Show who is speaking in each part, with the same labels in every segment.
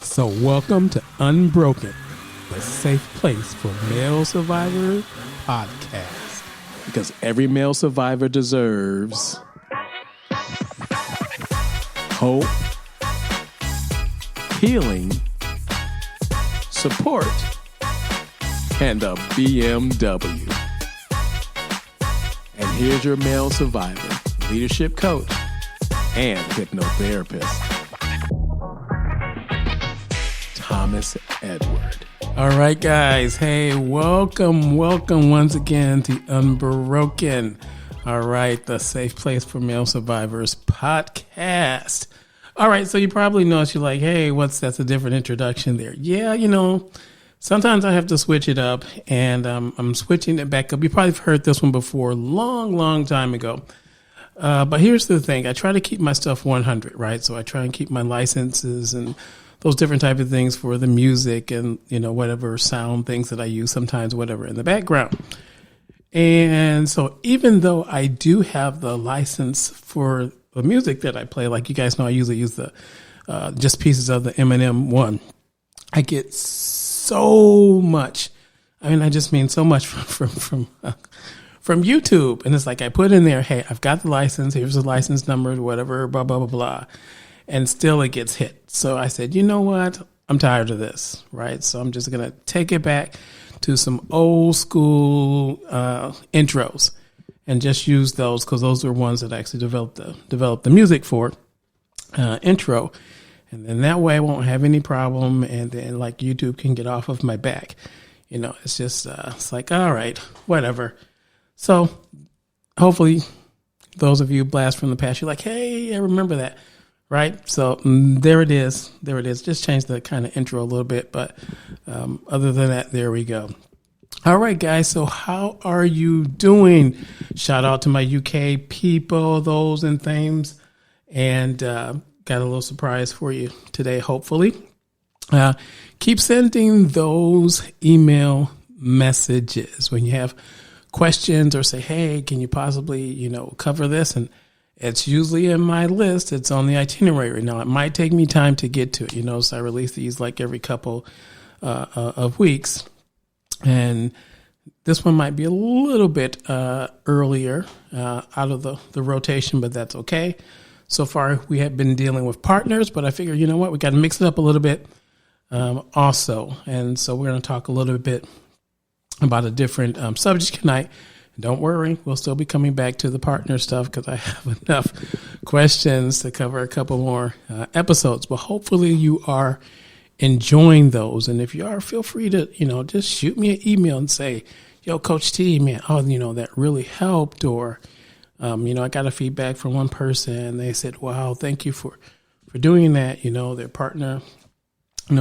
Speaker 1: So welcome to Unbroken, the safe place for male survivor podcast. Because every male survivor deserves hope, healing, support, and a BMW. And here's your male survivor, leadership coach, and hypnotherapist, Thomas Edward. All right, guys. Hey, welcome once again to Unbroken. All right, the safe place for male survivors podcast. All right, so you probably noticed, you're like, hey, that's a different introduction there. Yeah, sometimes I have to switch it up, and I'm switching it back up. You probably have heard this one before, long time ago. But here's the thing. I try to keep my stuff 100, right? So I try and keep my licenses and those different type of things for the music and, whatever sound things that I use sometimes, whatever, in the background. And so even though I do have the license for the music that I play, like you guys know, I usually use the just pieces of the Eminem one. I get so much. I just mean so much from YouTube. And it's like I put in there, hey, I've got the license. Here's the license number, whatever, blah, blah, blah, blah. And still it gets hit. So I said, you know what? I'm tired of this, right? So I'm just going to take it back to some old school intros and just use those because those are ones that I actually developed the music for intro. And then that way I won't have any problem. And then like YouTube can get off of my back. It's just, it's like, all right, whatever. So hopefully those of you blast from the past, you're like, hey, I remember that. Right. So there it is. Just change the kind of intro a little bit. But other than that, there we go. All right, guys. So how are you doing? Shout out to my UK people, those and things. And got a little surprise for you today, hopefully. Keep sending those email messages when you have questions or say, hey, can you possibly, cover this? And it's usually in my list. It's on the itinerary. Now, it might take me time to get to it, so I release these like every couple of weeks. And this one might be a little bit earlier out of the rotation, but that's okay. So far, we have been dealing with partners, but I figure, you know what, we got to mix it up a little bit also. And so we're going to talk a little bit about a different subject tonight. Don't worry, we'll still be coming back to the partner stuff because I have enough questions to cover a couple more episodes. But hopefully you are enjoying those. And if you are, feel free to, just shoot me an email and say, yo, Coach T, man, that really helped. Or, I got a feedback from one person. They said, wow, thank you for doing that. Their partner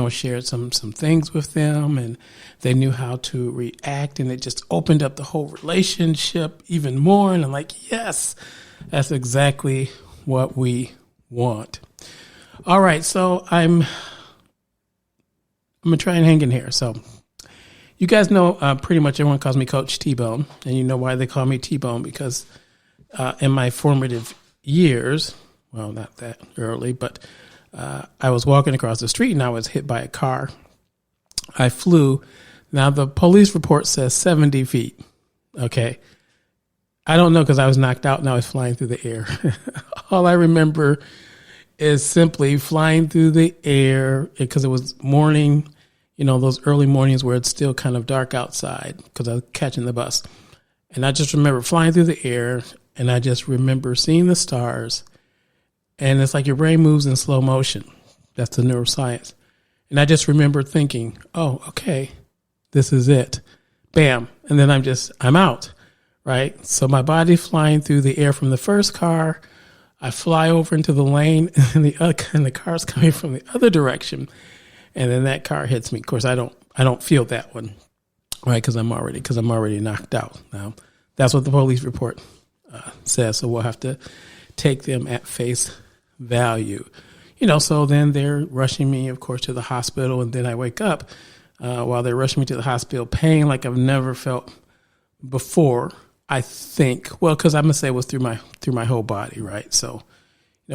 Speaker 1: shared some things with them and they knew how to react, and it just opened up the whole relationship even more. And I'm like, yes, that's exactly what we want. All right. So I'm going to try and hang in here. So you guys know, pretty much everyone calls me Coach T-Bone, and you know why they call me T-Bone, because in my formative years, well, not that early, but I was walking across the street and I was hit by a car. I flew. Now the police report says 70 feet. Okay. I don't know because I was knocked out and I was flying through the air. All I remember is simply flying through the air because it was morning, those early mornings where it's still kind of dark outside because I was catching the bus. And I just remember flying through the air, and I just remember seeing the stars. And it's like your brain moves in slow motion. That's the neuroscience. And I just remember thinking, oh, okay, this is it. Bam. And then I'm out, right? So my body flying through the air from the first car, I fly over into the lane, and the car's coming from the other direction. And then that car hits me. Of course, I don't feel that one, right? Because I'm already knocked out. Now, that's what the police report says. So we'll have to take them at face value. So then they're rushing me, of course, to the hospital. And then I wake up while they're rushing me to the hospital, pain like I've never felt before, I think. Well, because I'm going to say it was through my whole body, right? So,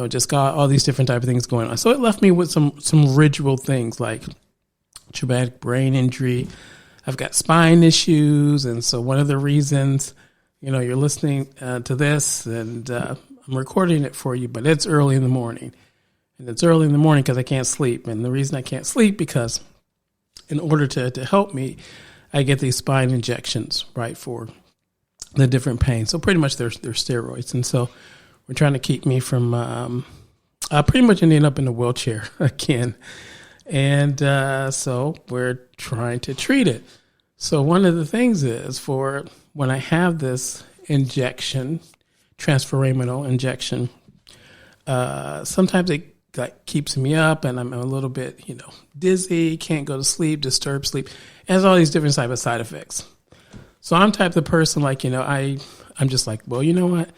Speaker 1: just got all these different type of things going on. So it left me with some residual things like traumatic brain injury. I've got spine issues. And so one of the reasons, you're listening to this and I'm recording it for you, but it's early in the morning. And it's early in the morning because I can't sleep. And the reason I can't sleep because in order to help me, I get these spine injections, right, for the different pain. So pretty much they're steroids. And so we're trying to keep me from pretty much ending up in a wheelchair again. And so we're trying to treat it. So one of the things is for when I have this injection, transforaminal injection, sometimes it keeps me up and I'm a little bit, dizzy, can't go to sleep, disturbed sleep. It has all these different type of side effects. So I'm type of person I'm just like, well, you know what?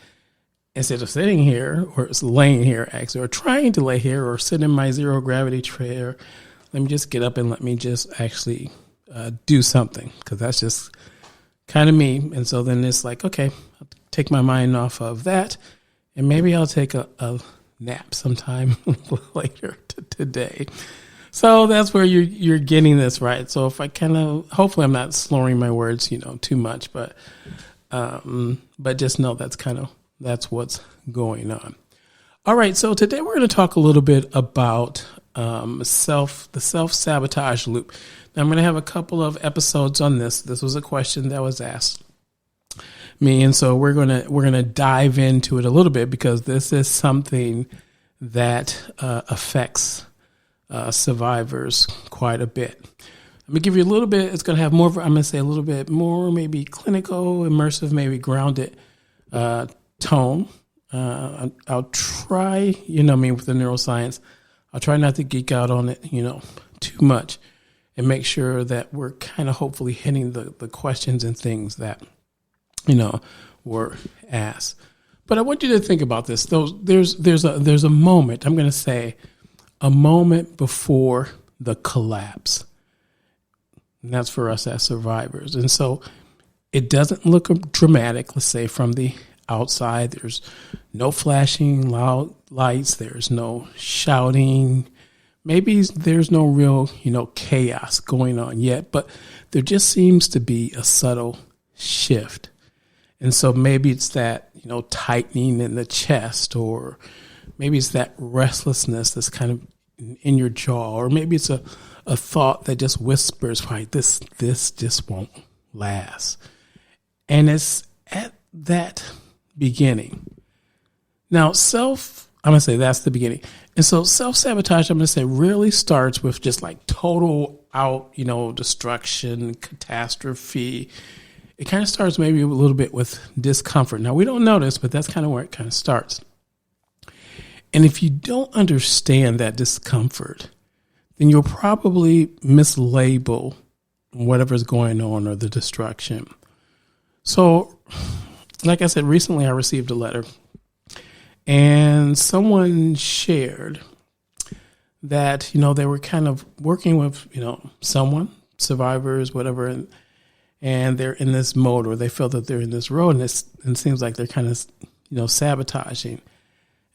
Speaker 1: Instead of sitting here or laying here actually, or trying to lay here or sit in my zero gravity chair, let me just get up and let me just actually do something because that's just kind of me. And so then it's like, okay, I'll take my mind off of that and maybe I'll take a nap sometime later today. So that's where you're getting this right. So if I hopefully I'm not slurring my words, too much, but just know that's what's going on. All right. So today we're going to talk a little bit about the self-sabotage loop. Now I'm going to have a couple of episodes on this. This was a question that was asked me. And so we're going to dive into it a little bit because this is something that affects survivors quite a bit. Let me give you a little bit. It's going to have more, I'm going to say a little bit more, maybe clinical, immersive, maybe grounded tone. I'll try, with the neuroscience, I'll try not to geek out on it, too much and make sure that we're kind of hopefully hitting the questions and things that, were asked. But I want you to think about this. There's a moment, I'm going to say a moment before the collapse. And that's for us as survivors. And so it doesn't look dramatic, let's say from the outside. There's no flashing loud lights. There's no shouting. Maybe there's no real, chaos going on yet, but there just seems to be a subtle shift. And so maybe it's that, tightening in the chest, or maybe it's that restlessness that's kind of in your jaw, or maybe it's a thought that just whispers, right, this just won't last. And it's at that beginning. Now, I'm going to say that's the beginning. And so self-sabotage, I'm going to say, really starts with just like total out, destruction, catastrophe. It kind of starts maybe a little bit with discomfort. Now, we don't notice, but that's kind of where it kind of starts. And if you don't understand that discomfort, then you'll probably mislabel whatever's going on or the destruction. So, like I said, recently I received a letter and someone shared that, they were kind of working with, someone, survivors, whatever, and they're in this mode, or they feel that they're in this road, and it seems like they're kind of, sabotaging.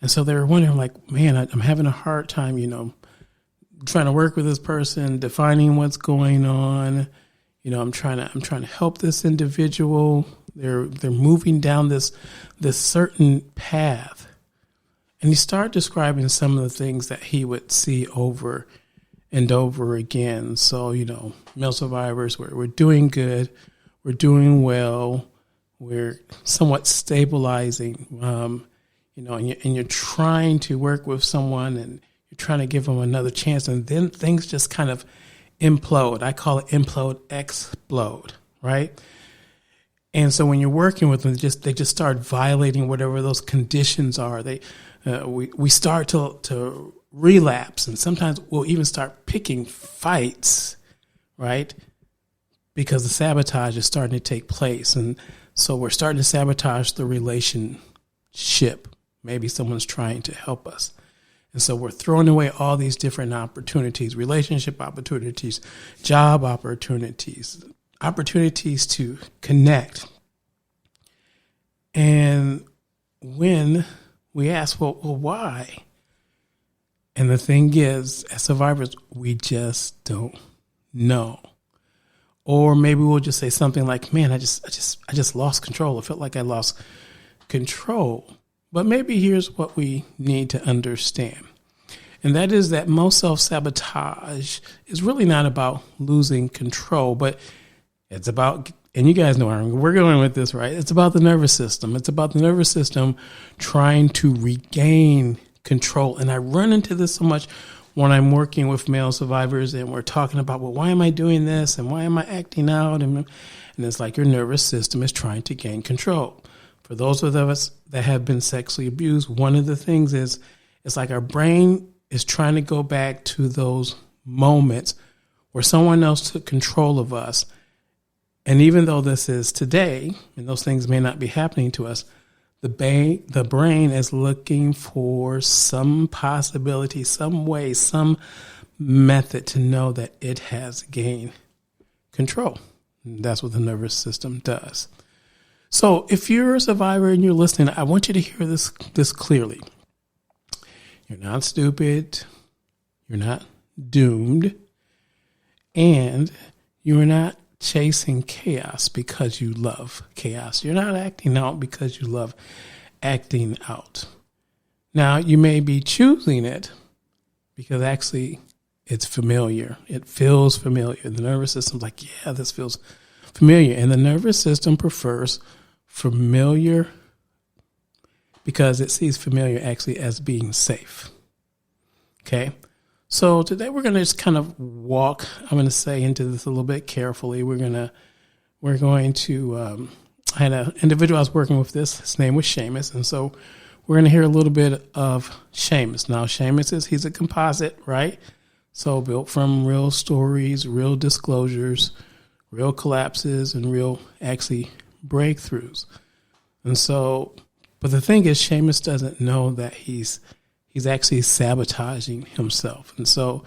Speaker 1: And so they were wondering, like, man, I'm having a hard time, trying to work with this person, defining what's going on. I'm trying to help this individual. They're moving down this certain path. And he started describing some of the things that he would see over and over again. So, male survivors, we're doing good, we're doing well, we're somewhat stabilizing, and you're trying to work with someone and you're trying to give them another chance, and then things just kind of implode. I call it implode, explode, right? And so when you're working with them, they just start violating whatever those conditions are. We start to relapse, and sometimes we'll even start picking fights, right? Because the sabotage is starting to take place. And so we're starting to sabotage the relationship. Maybe someone's trying to help us. And so we're throwing away all these different opportunities, relationship opportunities, job opportunities, opportunities to connect. And when we ask, well, why? And the thing is, as survivors, we just don't know. Or maybe we'll just say something like, man, I just lost control. I felt like I lost control. But maybe here's what we need to understand. And that is that most self-sabotage is really not about losing control, but it's about, and you guys know where we're going with this, right? It's about the nervous system. It's about the nervous system trying to regain control. And I run into this so much when I'm working with male survivors and we're talking about, well, why am I doing this? And why am I acting out? And it's like your nervous system is trying to gain control. For those of us that have been sexually abused, one of the things is it's like our brain is trying to go back to those moments where someone else took control of us. And even though this is today, and those things may not be happening to us, the brain is looking for some possibility, some way, some method to know that it has gained control. And that's what the nervous system does. So if you're a survivor and you're listening, I want you to hear this clearly. You're not stupid. You're not doomed. And you're not chasing chaos because you love chaos. You're not acting out because you love acting out. Now, you may be choosing it because actually it's familiar. It feels familiar. The nervous system's like, yeah, this feels familiar. And the nervous system prefers familiar because it sees familiar actually as being safe. Okay? So today we're going to just kind of walk, I'm going to say, into this a little bit carefully. We're going to I had an individual I was working with this. His name was Shamus. And so we're going to hear a little bit of Shamus. Now, Shamus he's a composite, right? So built from real stories, real disclosures, real collapses, and real actually breakthroughs. And so, but the thing is, Shamus doesn't know that he's actually sabotaging himself. And so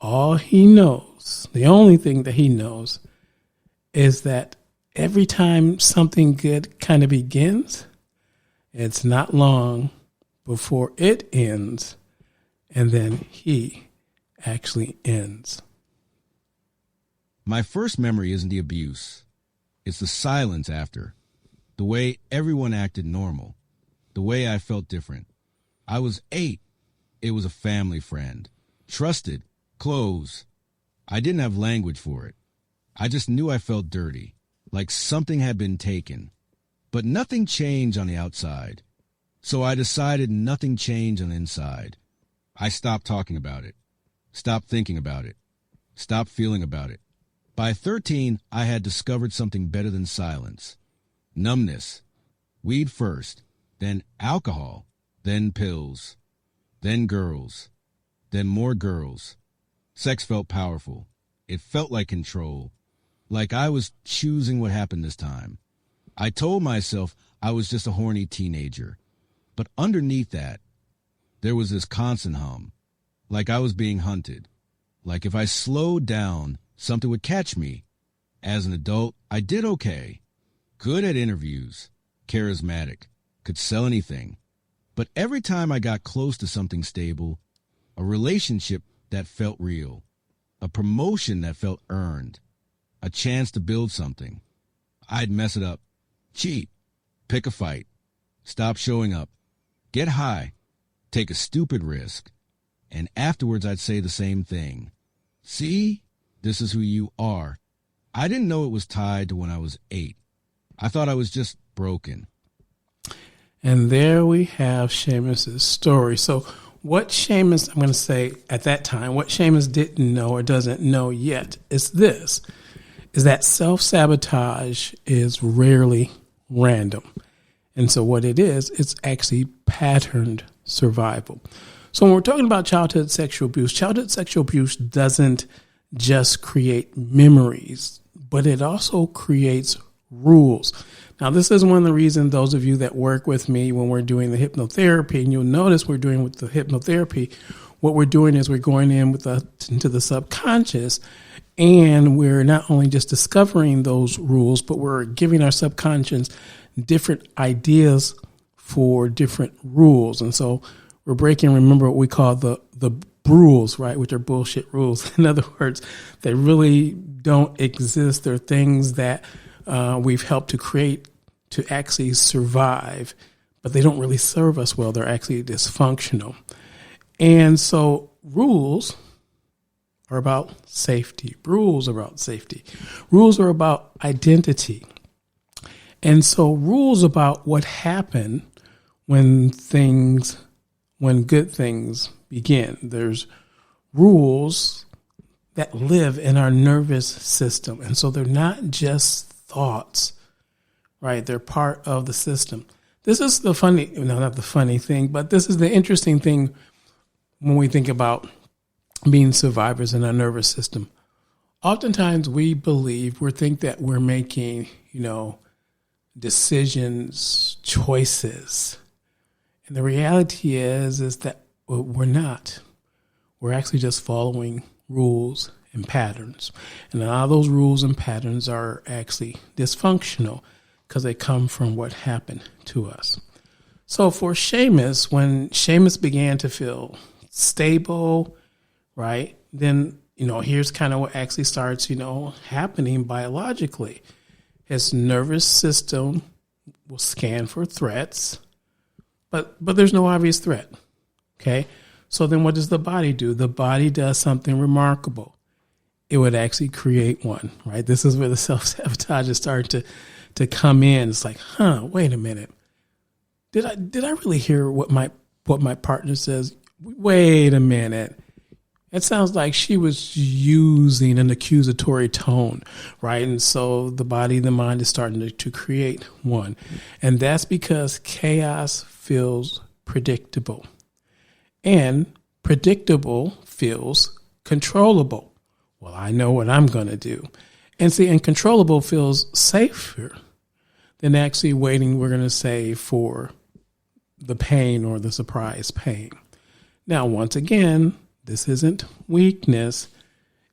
Speaker 1: all he knows, the only thing that he knows is that every time something good kind of begins, it's not long before it ends, and then he actually ends.
Speaker 2: My first memory isn't the abuse. It's the silence after. The way everyone acted normal. The way I felt different. I was 8. It was a family friend. Trusted. Close. I didn't have language for it. I just knew I felt dirty. Like something had been taken. But nothing changed on the outside. So I decided nothing changed on the inside. I stopped talking about it. Stopped thinking about it. Stopped feeling about it. By 13, I had discovered something better than silence. Numbness. Weed first, then alcohol, then pills, then girls, then more girls. Sex felt powerful. It felt like control, like I was choosing what happened this time. I told myself I was just a horny teenager, but underneath that, there was this constant hum, like I was being hunted, like if I slowed down, something would catch me. As an adult, I did okay. Good at interviews, charismatic, could sell anything. But every time I got close to something stable, a relationship that felt real, a promotion that felt earned, a chance to build something, I'd mess it up, cheat, pick a fight, stop showing up, get high, take a stupid risk, and afterwards I'd say the same thing. See, this is who you are. I didn't know it was tied to when I was 8. I thought I was just broken.
Speaker 1: And there we have Shamus's story. So what Shamus, I'm going to say at that time, what Shamus didn't know or doesn't know yet is that self-sabotage is rarely random. And so what it is, it's actually patterned survival. So when we're talking about childhood sexual abuse doesn't just create memories, but it also creates rules. Now, this is one of the reasons those of you that work with me when we're doing the hypnotherapy, and you'll notice we're doing with the hypnotherapy, what we're doing is we're going in into the subconscious, and we're not only just discovering those rules, but we're giving our subconscious different ideas for different rules. And so we're breaking, remember what we call the rules, right, which are bullshit rules. In other words, they really don't exist. They're things that we've helped to create to actually survive, but they don't really serve us well. They're actually dysfunctional. And so rules are about safety. Rules are about safety. Rules are about identity. And so rules about what happened when good things begin. There's rules that live in our nervous system. And so they're not just thoughts, right? They're part of the system. This is the funny, no, not the funny thing, but this is the interesting thing when we think about being survivors in our nervous system. Oftentimes we think that we're making, decisions, choices. And the reality is that we're not. We're actually just following rules and patterns. And a lot of those rules and patterns are actually dysfunctional because they come from what happened to us. So for Shamus, when Shamus began to feel stable, right, then, here's kind of what actually starts, happening biologically. His nervous system will scan for threats, but there's no obvious threat. Okay. So then what does the body do? The body does something remarkable. It would actually create one, right? This is where the self-sabotage is starting to come in. It's like, wait a minute. Did I really hear what my partner says? Wait a minute. It sounds like she was using an accusatory tone, right? And so the body, the mind is starting to create one. And that's because chaos feels predictable. And predictable feels controllable. Well, I know what I'm going to do. And controllable feels safer than actually waiting, we're going to say, for the pain or the surprise pain. Now, once again, this isn't weakness.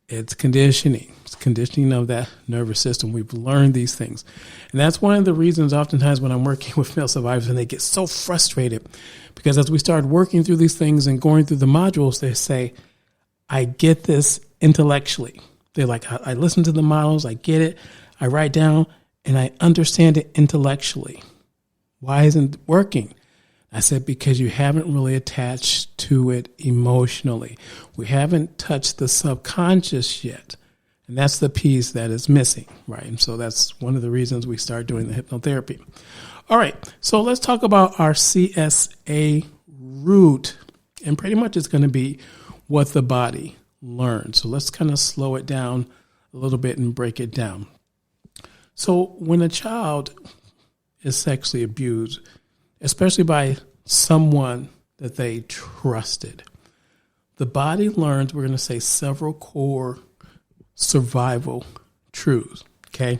Speaker 1: It's conditioning. It's conditioning of that nervous system. We've learned these things. And that's one of the reasons oftentimes when I'm working with male survivors and they get so frustrated because as we start working through these things and going through the modules, they say, I get this intellectually. They're like, I listen to the models, I get it, I write down, and I understand it intellectually. Why isn't it working? I said, because you haven't really attached to it emotionally. We haven't touched the subconscious yet. And that's the piece that is missing, right? And so that's one of the reasons we start doing the hypnotherapy. All right, so let's talk about our CSA root. And pretty much it's going to be what the body learns. So let's kind of slow it down a little bit and break it down. So when a child is sexually abused, especially by someone that they trusted, the body learns, we're going to say, several core survival truths, okay?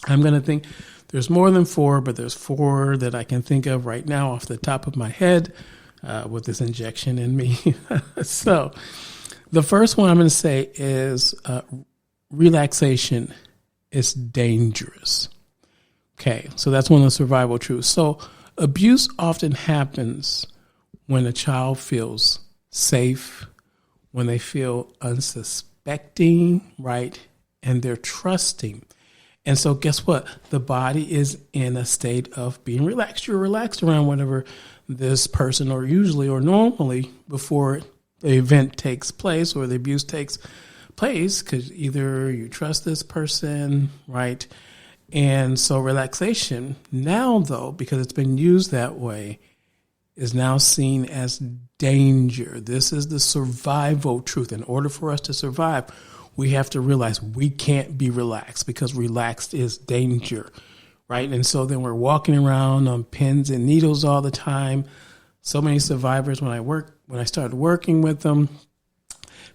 Speaker 1: I'm going to think there's more than 4, but there's 4 that I can think of right now off the top of my head with this injection in me. So the first one I'm going to say is relaxation is dangerous. Okay, so that's one of the survival truths. So abuse often happens when a child feels safe, when they feel unsuspecting, right? And they're trusting. And so guess what? The body is in a state of being relaxed. You're relaxed around whatever this person or usually or normally before the event takes place or the abuse takes place because either you trust this person, right? And so relaxation now, though, because it's been used that way, is now seen as danger. This is the survival truth. In order for us to survive, we have to realize we can't be relaxed because relaxed is danger, right? And so then we're walking around on pins and needles all the time. So many survivors, when I started working with them,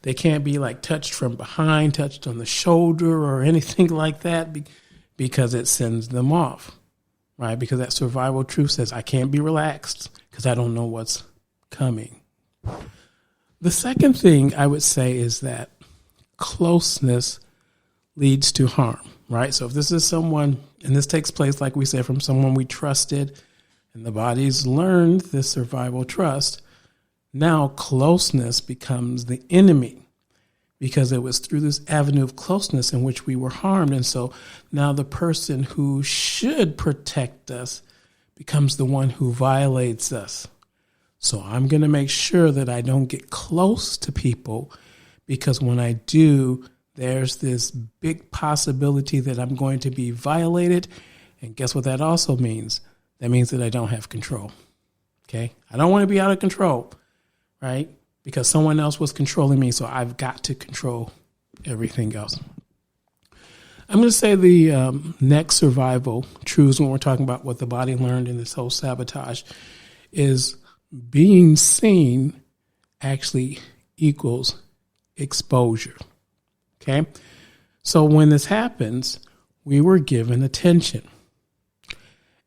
Speaker 1: they can't be like touched from behind, touched on the shoulder or anything like that because it sends them off, right? Because that survival truth says, I can't be relaxed because I don't know what's coming. The second thing I would say is that closeness leads to harm, right? So if this is someone, and this takes place, like we said, from someone we trusted, and the body's learned this survival trust, now closeness becomes the enemy, because it was through this avenue of closeness in which we were harmed. And so now the person who should protect us becomes the one who violates us. So I'm going to make sure that I don't get close to people, because when I do, there's this big possibility that I'm going to be violated. And guess what that also means? That means that I don't have control. Okay? I don't want to be out of control, right? Because someone else was controlling me, so I've got to control everything else. I'm going to say the next survival truths when we're talking about what the body learned in this whole sabotage is being seen actually equals exposure. Okay? So when this happens, we were given attention.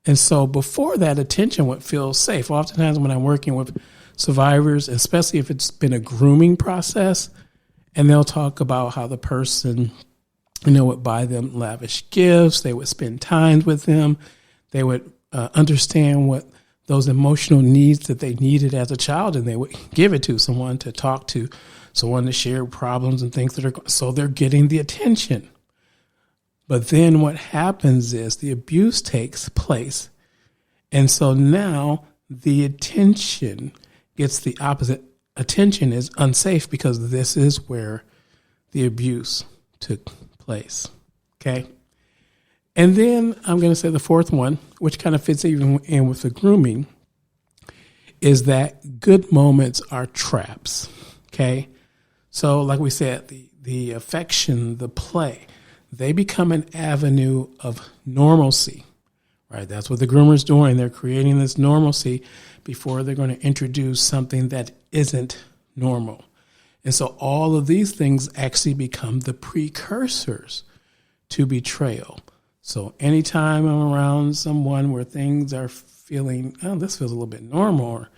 Speaker 1: And so before that, attention would feel safe. Oftentimes when I'm working with survivors, especially if it's been a grooming process, and they'll talk about how the person, would buy them lavish gifts. They would spend time with them. They would understand what those emotional needs that they needed as a child, and they would give it to someone to talk to, someone to share problems and things so they're getting the attention. But then what happens is the abuse takes place. And so now the attention gets the opposite. Attention is unsafe because this is where the abuse took place. Okay. And then I'm going to say the fourth one, which kind of fits even in with the grooming, is that good moments are traps. Okay. So like we said, the affection, the play, they become an avenue of normalcy, right? That's what the groomer's doing. They're creating this normalcy before they're going to introduce something that isn't normal. And so all of these things actually become the precursors to betrayal. So anytime I'm around someone where things are feeling, oh, this feels a little bit normal, or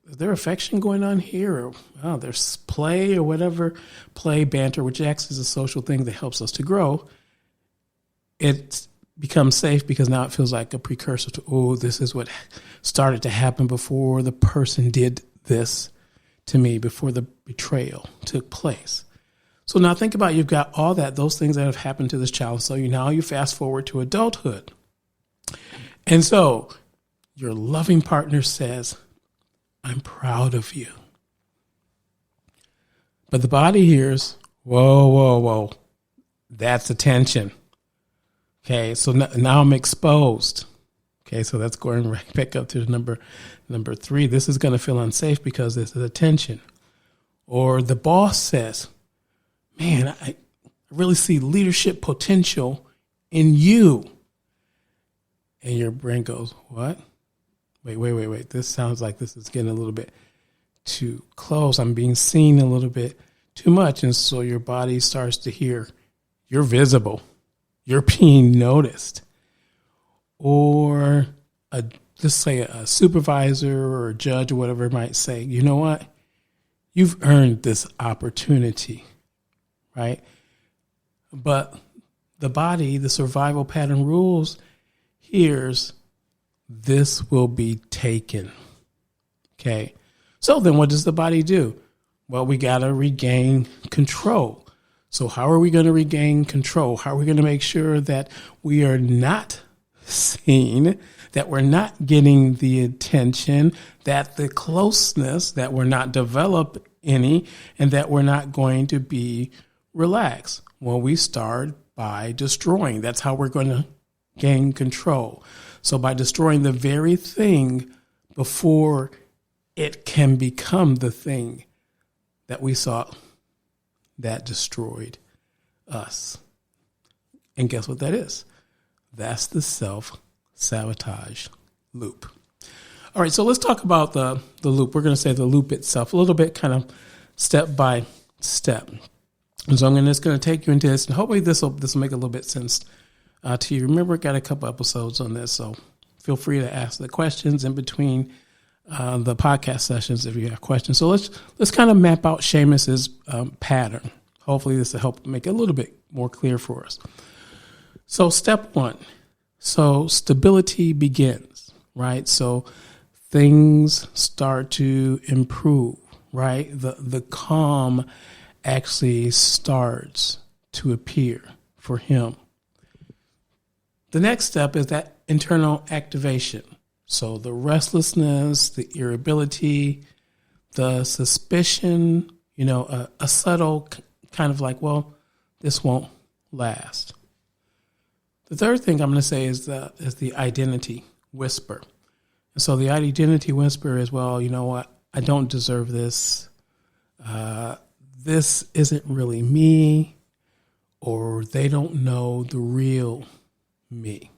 Speaker 1: is there affection going on here? Or oh, there's play or whatever, play, banter, which acts as a social thing that helps us to grow. It becomes safe because now it feels like a precursor to, oh, this is what started to happen before the person did this to me, before the betrayal took place. So now think about, you've got all that, those things that have happened to this child. So you fast forward to adulthood. And so your loving partner says, I'm proud of you. But the body hears, whoa, whoa, whoa, that's attention. Okay, so now I'm exposed. Okay, so that's going right back up to number 3. This is going to feel unsafe because this is attention. Or the boss says, man, I really see leadership potential in you. And your brain goes, what? Wait. This sounds like this is getting a little bit too close. I'm being seen a little bit too much. And so your body starts to hear, you're visible. You're being noticed. Or let's say a supervisor or a judge or whatever might say, you know what? You've earned this opportunity, right? But the body, the survival pattern rules, hears this will be taken. Okay. So then what does the body do? Well, we got to regain control. So how are we going to regain control? How are we going to make sure that we are not seen, that we're not getting the attention, that the closeness, that we're not develop any, and that we're not going to be relaxed? Well, we start by destroying. That's how we're going to gain control. So by destroying the very thing before it can become the thing that we saw that destroyed us. And guess what that is? That's the self-sabotage loop. All right, so let's talk about the loop. We're going to say the loop itself a little bit, kind of step by step. And so I'm just going to take you into this, and hopefully this will make a little bit sense to you. Remember, I got a couple episodes on this, so feel free to ask the questions in between the podcast sessions if you have questions. So let's kind of map out Shamus's pattern. Hopefully this will help make it a little bit more clear for us. So step 1. So stability begins. right? So things start to improve, right? The calm actually starts to appear for him. The next step is that internal activation. So the restlessness, the irritability, the suspicion, a subtle kind of like, well, this won't last. The third thing I'm going to say is the identity whisper. And so the identity whisper is, well, you know what? I don't deserve this. This isn't really me, or they don't know the real me.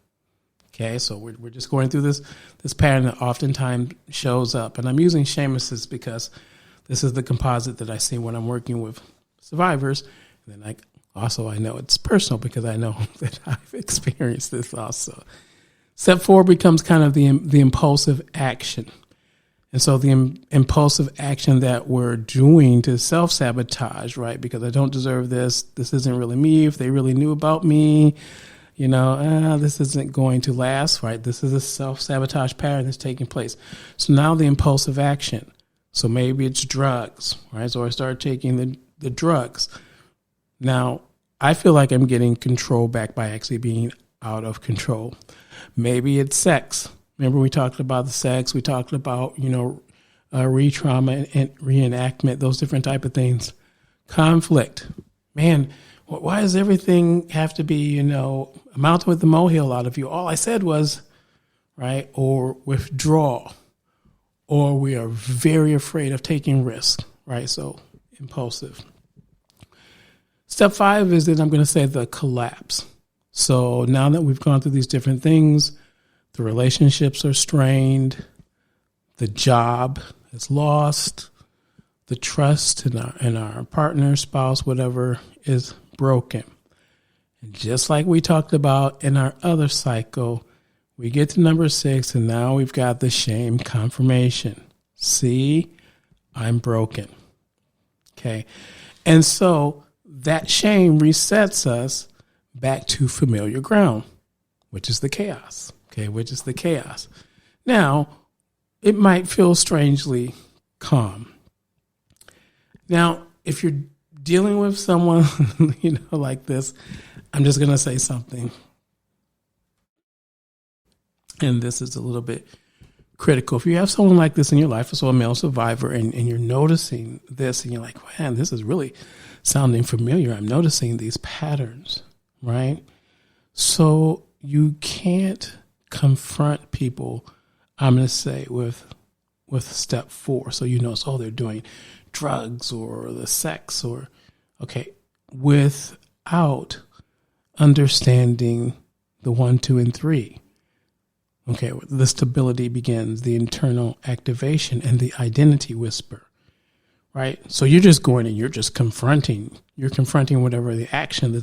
Speaker 1: Okay, so we're just going through this pattern that oftentimes shows up. And I'm using Shamus because this is the composite that I see when I'm working with survivors. And then I know it's personal because I know that I've experienced this also. Step 4 becomes kind of the impulsive action. And so the impulsive action that we're doing to self-sabotage, right? Because I don't deserve this. This isn't really me. If they really knew about me, this isn't going to last, right? This is a self-sabotage pattern that's taking place. So now the impulsive action. So maybe it's drugs, right? So I start taking the drugs. Now, I feel like I'm getting control back by actually being out of control. Maybe it's sex. Remember we talked about the sex. We talked about, re-trauma and reenactment, those different type of things. Conflict. Man, why does everything have to be, a mountain with a molehill out of you? All I said was, right, or withdraw, or we are very afraid of taking risks, right? So impulsive. Step 5 is that I'm going to say the collapse. So now that we've gone through these different things, the relationships are strained, the job is lost, the trust in our partner, spouse, whatever is broken. And just like we talked about in our other cycle, we get to number 6 and now we've got the shame confirmation. See, I'm broken. Okay. And so that shame resets us back to familiar ground, which is the chaos. Okay, which is the chaos. Now, it might feel strangely calm. Now, if you're dealing with someone, like this, I'm just going to say something. And this is a little bit critical. If you have someone like this in your life, so a male survivor, and you're noticing this, and you're like, man, this is really sounding familiar. I'm noticing these patterns, right? So you can't confront people, I'm going to say, with step 4. So they're doing drugs or the sex without understanding the 1, 2, and 3. Okay, the stability begins, the internal activation, and the identity whisper, right? So you're just going and you're just confronting. You're confronting whatever the action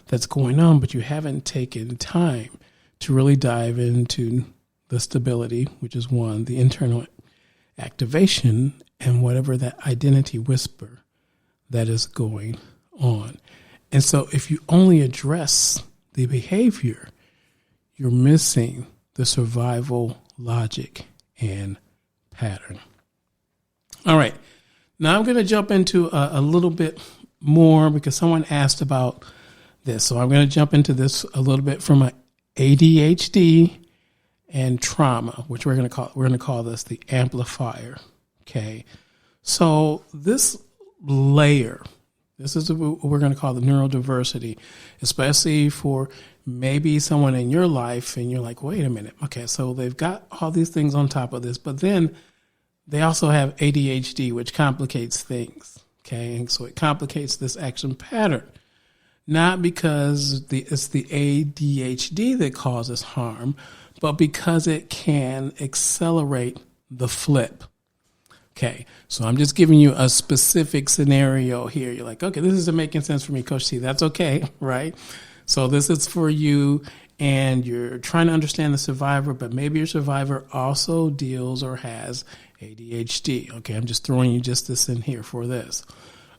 Speaker 1: that's going on, but you haven't taken time to really dive into the stability, which is 1, the internal activation, and whatever that identity whisper that is going on. And so if you only address the behavior, you're missing the survival logic and pattern. All right. Now I'm going to jump into a little bit more because someone asked about this. So I'm going to jump into this a little bit from an ADHD and trauma, which we're going to call this the amplifier. Okay. So this layer, this is what we're going to call the neurodiversity, especially for maybe someone in your life and you're like, wait a minute. Okay. So they've got all these things on top of this, but then they also have ADHD, which complicates things. Okay. And so it complicates this action pattern. Not because it's the ADHD that causes harm, but because it can accelerate the flip. Okay, so I'm just giving you a specific scenario here. You're like, okay, this isn't making sense for me, Coach C. That's okay, right? So this is for you, and you're trying to understand the survivor, but maybe your survivor also deals or has ADHD. Okay, I'm just throwing you just this in here for this.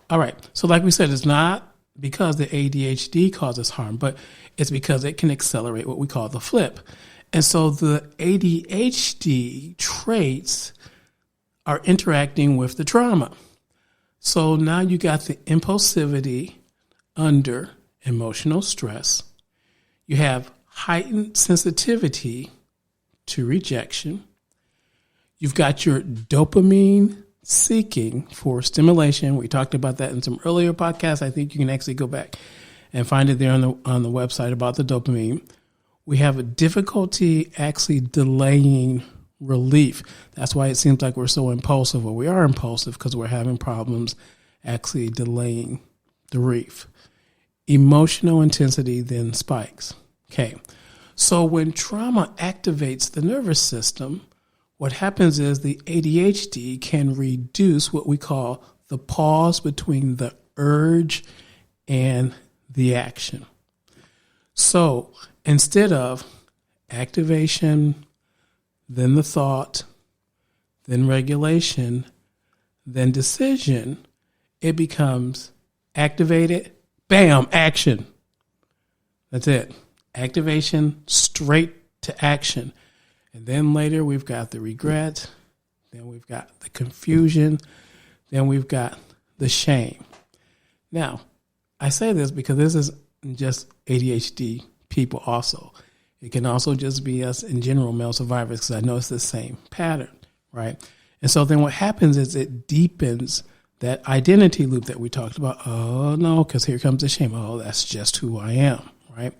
Speaker 1: All right, so like we said, it's not because the ADHD causes harm, but it's because it can accelerate what we call the flip. And so the ADHD traits are interacting with the trauma. So now you got the impulsivity under emotional stress. You have heightened sensitivity to rejection. You've got your dopamine seeking for stimulation. We talked about that in some earlier podcasts. I think you can actually go back and find it there on the website about the dopamine. We have a difficulty actually delaying relief. That's why it seems like we're so impulsive, or we are impulsive because we're having problems actually delaying the relief. Emotional intensity then spikes. Okay. So when trauma activates the nervous system, what happens is the ADHD can reduce what we call the pause between the urge and the action. So instead of activation, then the thought, then regulation, then decision, it becomes activated, bam, action. That's it. Activation, straight to action. And then later we've got the regret, then we've got the confusion, then we've got the shame. Now, I say this because this is just ADHD people also. It can also just be us in general, male survivors, because I know it's the same pattern, right? And so then what happens is it deepens that identity loop that we talked about. Oh, no, because here comes the shame. Oh, that's just who I am, right?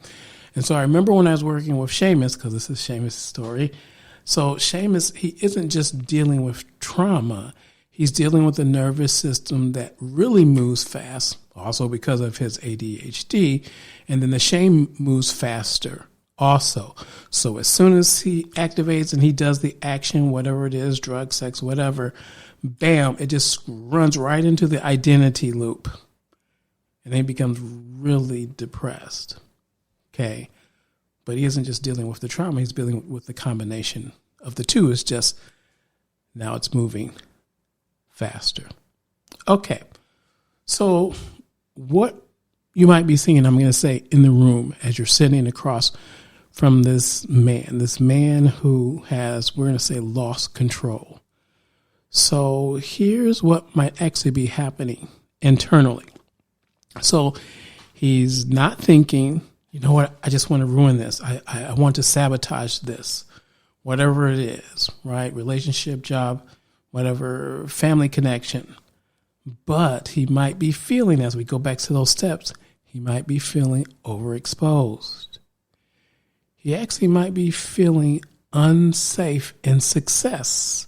Speaker 1: And so I remember when I was working with Shamus, because this is Shamus' story. So Shamus, he isn't just dealing with trauma. He's dealing with a nervous system that really moves fast, also because of his ADHD. And then the shame moves faster also. So as soon as he activates and he does the action, whatever it is, drug, sex, whatever, bam, it just runs right into the identity loop. And then he becomes really depressed. Okay. But he isn't just dealing with the trauma. He's dealing with the combination of the two. It's just now it's moving faster. Okay. So what you might be seeing, I'm going to say in the room as you're sitting across from this man who has, we're going to say, lost control. So here's what might actually be happening internally. So he's not thinking, you know what, I just want to ruin this. I want to sabotage this, whatever it is, right? Relationship, job, whatever, family connection. But he might be feeling, as we go back to those steps, he might be feeling overexposed. He actually might be feeling unsafe in success.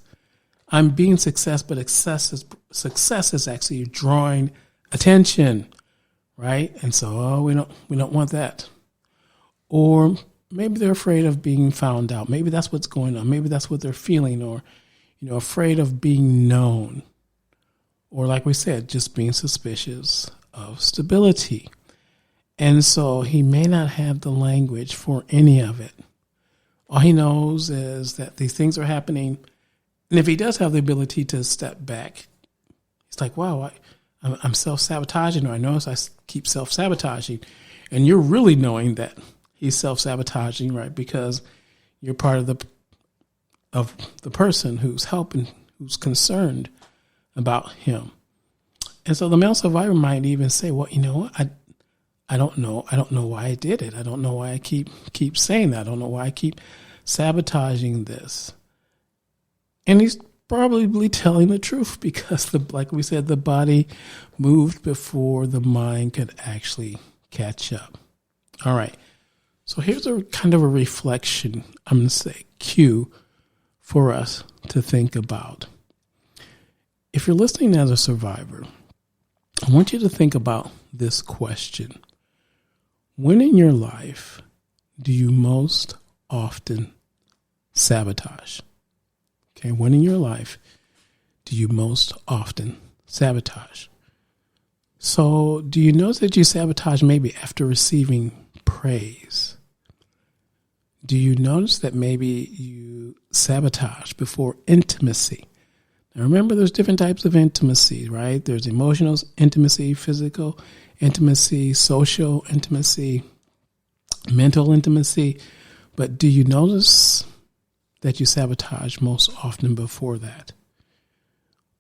Speaker 1: I'm being success, but success is actually drawing attention, right? And so, we don't want that. Or maybe they're afraid of being found out. Maybe that's what's going on. Maybe that's what they're feeling, or, afraid of being known. Or like we said, just being suspicious of stability. And so he may not have the language for any of it. All he knows is that these things are happening. And if he does have the ability to step back, he's like, wow, I'm self-sabotaging, or I notice I keep self-sabotaging. And you're really knowing that he's self-sabotaging, right? Because you're part of the person who's helping, who's concerned about him. And so the male survivor might even say, well, you know what? I don't know. I don't know why I did it. I don't know why I keep saying that. I don't know why I keep sabotaging this. And he's probably telling the truth because, like we said, the body moved before the mind could actually catch up. All right. So here's a kind of a reflection, I'm going to say, cue for us to think about. If you're listening as a survivor, I want you to think about this question. When in your life do you most often sabotage? Okay, when in your life do you most often sabotage? So do you notice that you sabotage maybe after receiving praise? Do you notice that maybe you sabotage before intimacy? Now remember, there's different types of intimacy, right? There's emotional intimacy, physical intimacy, social intimacy, mental intimacy. But do you notice that you sabotage most often before that?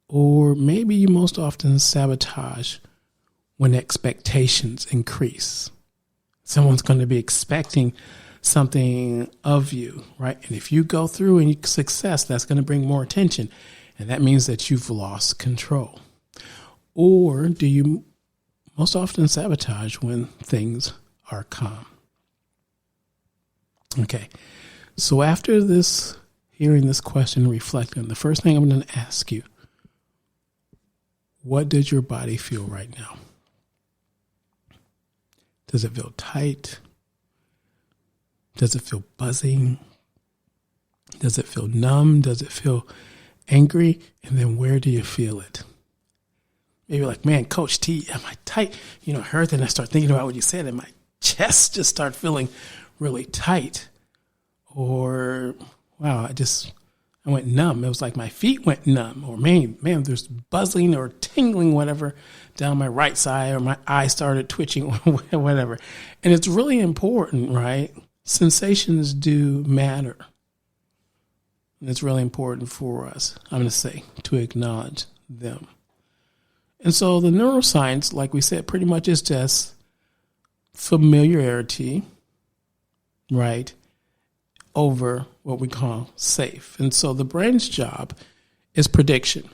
Speaker 1: Or maybe you most often sabotage when expectations increase. Someone's going to be expecting something of you, right? And if you go through and you success, that's going to bring more attention. And that means that you've lost control. Or do you most often sabotage when things are calm? Okay. So after this, hearing this question, reflecting, the first thing I'm going to ask you, what does your body feel right now? Does it feel tight? Does it feel buzzing? Does it feel numb? Does it feel angry? And then where do you feel it? Maybe like, man, Coach T, am I tight? I heard that and I start thinking about what you said and my chest just start feeling really tight. Or, wow, I went numb. It was like my feet went numb. Or man, there's buzzing or tingling, whatever, down my right side, or my eye started twitching, or whatever. And it's really important, right? Sensations do matter. And it's really important for us, I'm going to say, to acknowledge them. And so the neuroscience, like we said, pretty much is just familiarity, right, over what we call safe. And so the brain's job is prediction.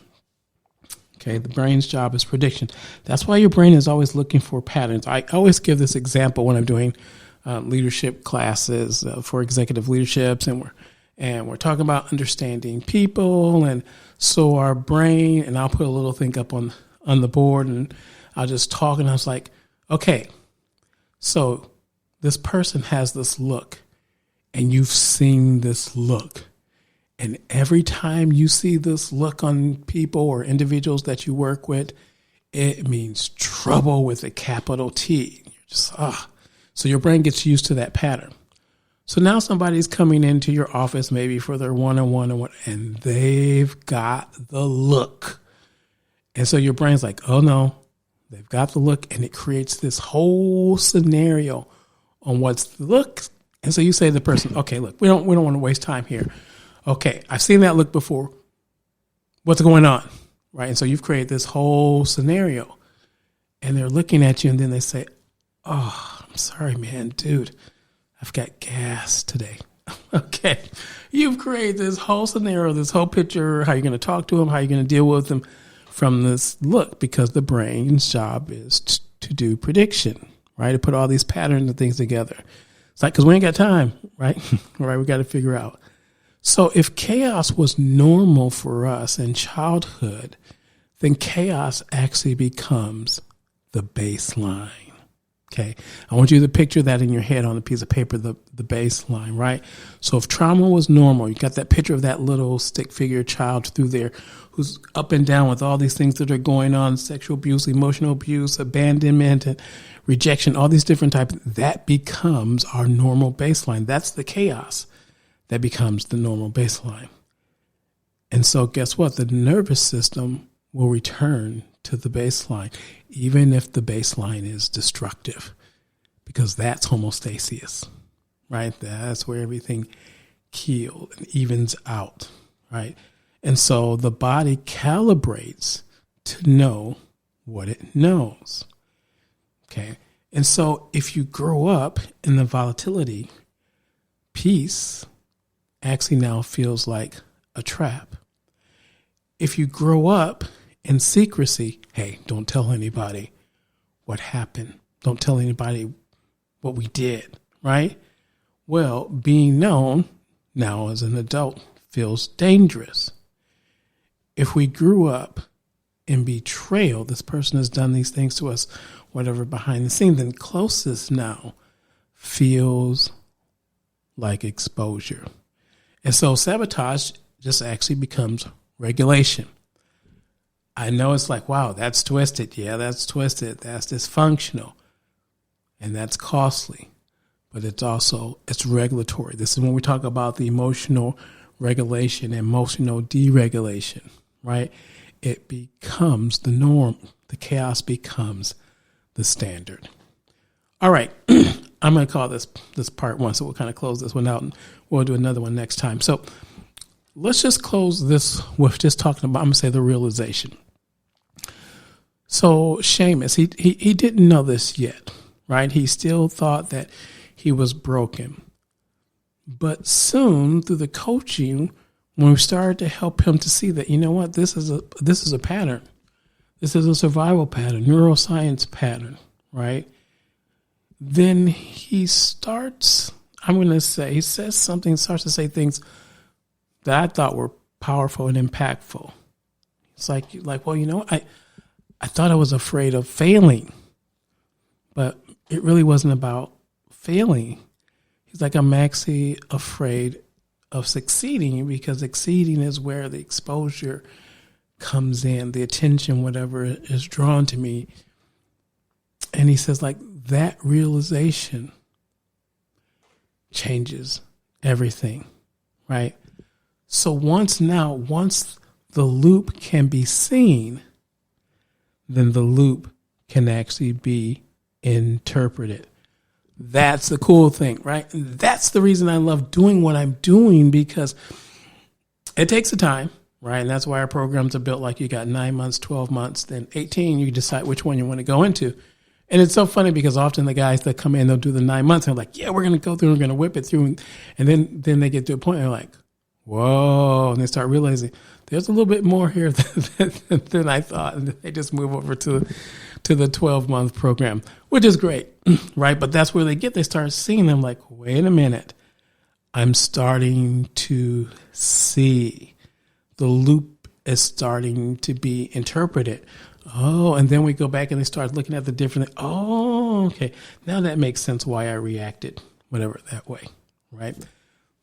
Speaker 1: Okay, the brain's job is prediction. That's why your brain is always looking for patterns. I always give this example when I'm doing leadership classes for executive leaderships, and we're talking about understanding people. And so our brain, and I'll put a little thing up on the board, and I'll just talk, and I was like, okay, so this person has this look, and you've seen this look. And every time you see this look on people or individuals that you work with, it means trouble with a capital T. You're just, So your brain gets used to that pattern. So now somebody's coming into your office maybe for their one-on-one, and they've got the look. And so your brain's like, oh no, they've got the look, and it creates this whole scenario on what's the look. And so you say to the person, okay, look, we don't want to waste time here. Okay, I've seen that look before. What's going on? Right? And so you've created this whole scenario, and they're looking at you, and then they say, oh, I'm sorry, man, dude, I've got gas today. Okay, you've created this whole scenario, this whole picture, how you're going to talk to them, how you're going to deal with them from this look, because the brain's job is to do prediction, right? To put all these patterns and things together. It's like, because we ain't got time, right? Right? We got to figure out. So if chaos was normal for us in childhood, then chaos actually becomes the baseline. Okay. I want you to picture that in your head on a piece of paper, the baseline, right? So if trauma was normal, you got that picture of that little stick figure child through there who's up and down with all these things that are going on, sexual abuse, emotional abuse, abandonment, and rejection, all these different types. That becomes our normal baseline. That's the chaos that becomes the normal baseline. And so guess what? The nervous system will return to the baseline, even if the baseline is destructive, because that's homeostasis, right? That's where everything heals and evens out, right? And so the body calibrates to know what it knows, okay? And so if you grow up in the volatility, peace actually now feels like a trap. If you grow up in secrecy, hey, don't tell anybody what happened. Don't tell anybody what we did, right? Well, being known now as an adult feels dangerous. If we grew up in betrayal, this person has done these things to us, whatever, behind the scenes, then closest now feels like exposure. And so sabotage just actually becomes regulation. I know it's like, wow, that's twisted. Yeah, that's twisted. That's dysfunctional. And that's costly. But it's regulatory. This is when we talk about the emotional regulation, emotional deregulation, right? It becomes the norm. The chaos becomes the standard. All right. I'm going to call this part one. So we'll kind of close this one out and we'll do another one next time. So let's just close this with just talking about, I'm going to say, the realization. So Shamus, he didn't know this yet, right? He still thought that he was broken. But soon through the coaching, when we started to help him to see that, you know what, this is a pattern. This is a survival pattern, neuroscience pattern, right? Then he starts, he says something, starts to say things that I thought were powerful and impactful. It's like, well, you know, I thought I was afraid of failing, but it really wasn't about failing. He's like, I'm actually afraid of succeeding, because succeeding is where the exposure comes in, the attention, whatever is drawn to me. And he says, like, that realization changes everything, right? So once the loop can be seen, then the loop can actually be interpreted. That's the cool thing, right? And that's the reason I love doing what I'm doing, because it takes the time, right? And that's why our programs are built like you got 9 months, 12 months, then 18, you decide which one you want to go into. And it's so funny because often the guys that come in, they'll do the 9 months and they're like, yeah, we're going to go through, we're going to whip it through. And then they get to a point and they're like, whoa. And they start realizing there's a little bit more here than I thought. And they just move over to the 12-month program, which is great, right? But that's where they start seeing them like, wait a minute, I'm starting to see the loop is starting to be interpreted. Oh, and then we go back and they start looking at the different, oh, okay, now that makes sense why I reacted, whatever, that way, right?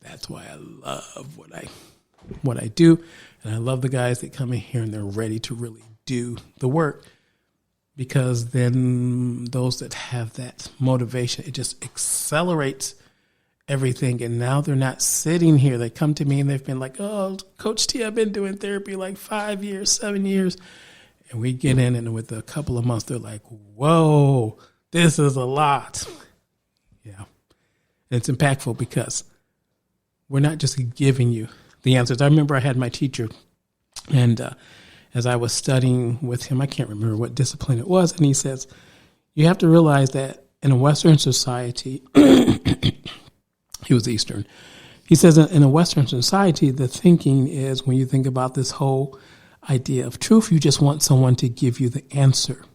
Speaker 1: That's why I love what I do. And I love the guys that come in here and they're ready to really do the work, because then those that have that motivation, it just accelerates everything. And now they're not sitting here. They come to me and they've been like, oh, Coach T, I've been doing therapy like 5 years, 7 years. And we get in and with a couple of months, they're like, whoa, this is a lot. Yeah. And it's impactful because we're not just giving you the answers. I remember I had my teacher, and as I was studying with him, I can't remember what discipline it was, and he says, you have to realize that in a Western society, he was Eastern, he says in a Western society, the thinking is, when you think about this whole idea of truth, you just want someone to give you the answer.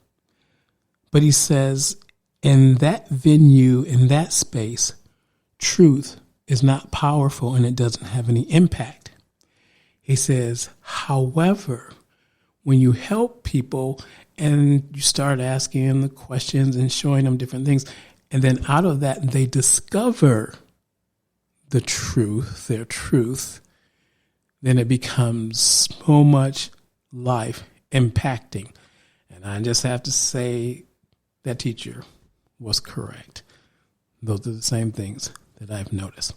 Speaker 1: But he says, in that venue, in that space, truth is not powerful and it doesn't have any impact. He says, however, when you help people and you start asking them the questions and showing them different things, and then out of that they discover the truth, their truth, then it becomes so much life impacting. And I just have to say that teacher was correct. Those are the same things that I've noticed.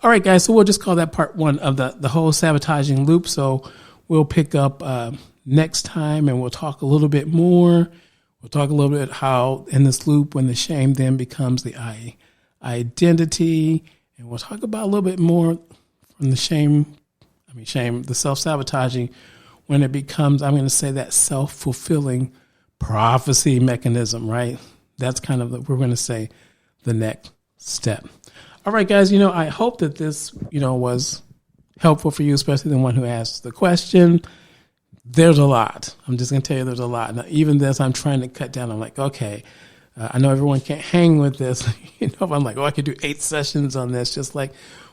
Speaker 1: All right, guys, so we'll just call that part one of the whole sabotaging loop. So we'll pick up next time and we'll talk a little bit more. We'll talk a little bit how in this loop, when the shame then becomes the identity, and we'll talk about a little bit more from the the self-sabotaging, when it becomes, I'm going to say, that self-fulfilling prophecy mechanism, right? That's kind of we're going to say the next step. All right, guys, I hope that this, was helpful for you, especially the one who asked the question. There's a lot. I'm just going to tell you there's a lot. Now, even this, I'm trying to cut down. I'm like, okay, I know everyone can't hang with this. I'm like, I could do 8 sessions on this, just like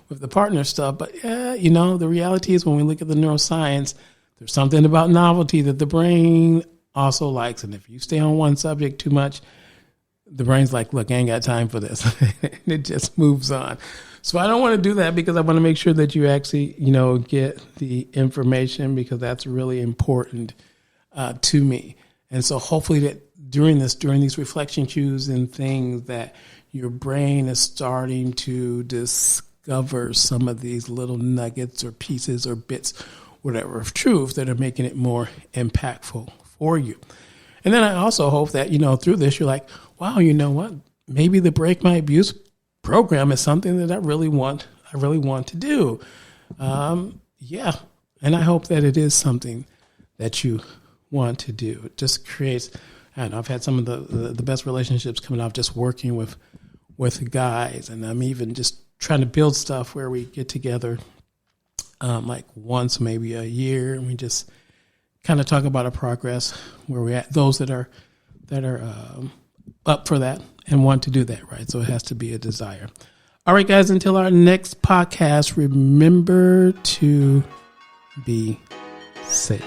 Speaker 1: with the partner stuff. But, yeah, the reality is when we look at the neuroscience, there's something about novelty that the brain also likes. And if you stay on one subject too much, the brain's like, look, I ain't got time for this. And it just moves on. So I don't want to do that, because I want to make sure that you actually, get the information, because that's really important to me. And so hopefully that during these reflection cues and things, that your brain is starting to discover some of these little nuggets or pieces or bits, whatever, of truth that are making it more impactful for you. And then I also hope that, through this, you're like, wow, you know what? maybe the Break My Abuse program is something that I really want to do. Yeah. And I hope that it is something that you want to do. It just creates, I don't know, I've had some of the best relationships coming out just working with guys. And I'm even just trying to build stuff where we get together like once, maybe a year, and we just kind of talk about our progress, where we're at, those that are up for that and want to do that, right? So it has to be a desire. All right, guys, until our next podcast, remember to be safe.